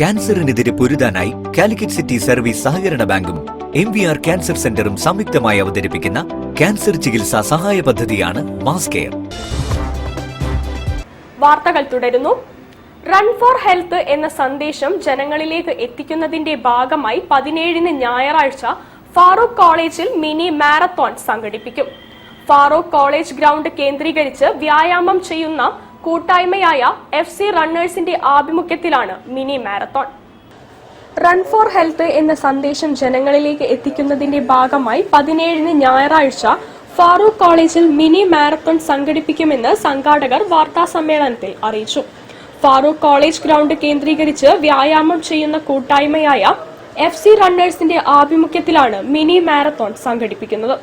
ക്യാൻസറിനെതിരെ പൊരുതാനായി Calicut city service സഹകരണ ബാങ്കും MVR cancer സെന്ററും സംയുക്തമായി അവതരിപ്പിക്കുന്ന ക്യാൻസർ ചികിത്സാ സഹായ പദ്ധതിയാണ് മാസ് കെയർ. വാർത്തകൾ തുടരുന്നു. റൺ ഫോർ ഹെൽത്ത് എന്ന സന്ദേശം ജനങ്ങളിലേക്ക് എത്തിക്കുന്നതിന്റെ ഭാഗമായി 17-ന് ഞായറാഴ്ച ഫാറൂഖ് കോളേജിൽ മിനി മാരത്തോൺ സംഘടിപ്പിക്കും. ഫാറൂഖ് കോളേജ് ഗ്രൗണ്ട് കേന്ദ്രീകരിച്ച് വ്യായാമം ചെയ്യുന്ന കൂട്ടായ്മയായ FC റണ്ണേഴ്സിന്റെ ആഭിമുഖ്യത്തിലാണ് mini marathon. Run for health എന്ന സന്ദേശം ജനങ്ങളിലേക്ക് എത്തിക്കുന്നതിന്റെ ഭാഗമായി 17-ന് ഞായറാഴ്ച ഫാറൂഖ് കോളേജിൽ മിനി മാരത്തോൺ സംഘടിപ്പിക്കുമെന്ന് സംഘാടകർ വാർത്താസമ്മേളനത്തിൽ അറിയിച്ചു. ഫാറൂഖ് കോളേജ് ഗ്രൗണ്ട് കേന്ദ്രീകരിച്ച് വ്യായാമം ചെയ്യുന്ന കൂട്ടായ്മയായ FC റണ്ണേഴ്സിന്റെ ആഭിമുഖ്യത്തിലാണ് മിനി മാരത്തോൺ സംഘടിപ്പിക്കുന്നത്.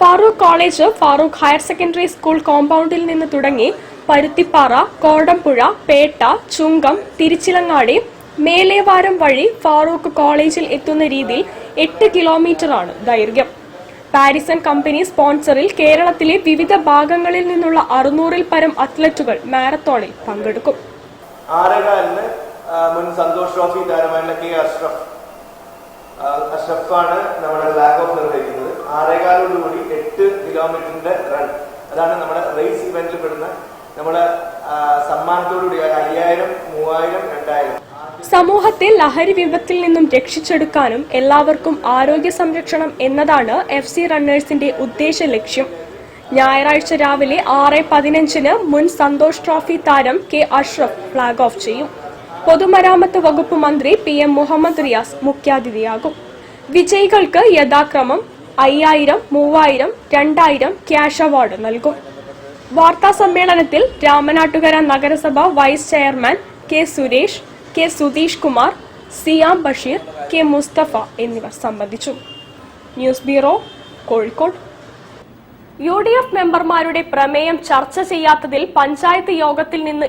Farook college Farook higher secondary school കോമ്പൗണ്ടിൽ നിന്ന് തുടങ്ങി പരുത്തിപ്പാറ, കോടമ്പുഴ, പേട്ട, ചുങ്കം, തിരുച്ചിലങ്ങാടി, മേലേവാരം വഴി ഫാറൂഖ് കോളേജിൽ എത്തുന്ന രീതിയിൽ 8 കിലോമീറ്ററാണ് ദൈർഘ്യം. പാരിസൺ കമ്പനി സ്പോൺസറിൽ കേരളത്തിലെ വിവിധ ഭാഗങ്ങളിൽ നിന്നുള്ള 600-ൽ പരം അത്ലറ്റുകൾ മാരത്തോണിൽ പങ്കെടുക്കും. മുൻ സന്തോഷ് ട്രോഫി താരമായ കെ അഷ്റഫാണ് നമ്മുടെ ഫ്ലാഗ് ഓഫ് നിർവഹിക്കുന്നത്. 6:15 8 കിലോമീറ്ററിന്റെ റൺ, അതാണ് നമ്മുടെ റേസ് ഇവന്റിൽ പെടുന്ന നമ്മുടെ സമ്മാനത്തോടുകൂടി 5000, 3000, 2000. സമൂഹത്തെ ലഹരി വിപത്തിൽ നിന്നും രക്ഷിച്ചെടുക്കാനും എല്ലാവർക്കും ആരോഗ്യ സംരക്ഷണം എന്നതാണ് FC റണ്ണേഴ്സിന്റെ ഉദ്ദേശ ലക്ഷ്യം. ഞായറാഴ്ച രാവിലെ 6:15-ന് മുൻ സന്തോഷ് ട്രോഫി താരം കെ അഷ്റഫ് ഫ്ലാഗ് ഓഫ് ചെയ്യും. പൊതുമരാമത്ത് വകുപ്പ് മന്ത്രി PM മുഹമ്മദ് റിയാസ് മുഖ്യാതിഥിയാകും. വിജയികൾക്ക് യഥാക്രമം 5000, 3000, 2000 ക്യാഷ് അവാർഡ് നൽകും. വാർത്താ സമ്മേളനത്തിൽ രാമനാട്ടുകര നഗരസഭ vice chairman K Suresh, K Sudheesh Kumar, Siyam Basheer, K Mustafa എന്നിവർ സംബന്ധിച്ചു. News bureau, Kozhikode. UDF മെമ്പർമാരുടെ പ്രമേയം ചർച്ച ചെയ്യാത്തതിൽ പഞ്ചായത്ത് യോഗത്തിൽ നിന്ന്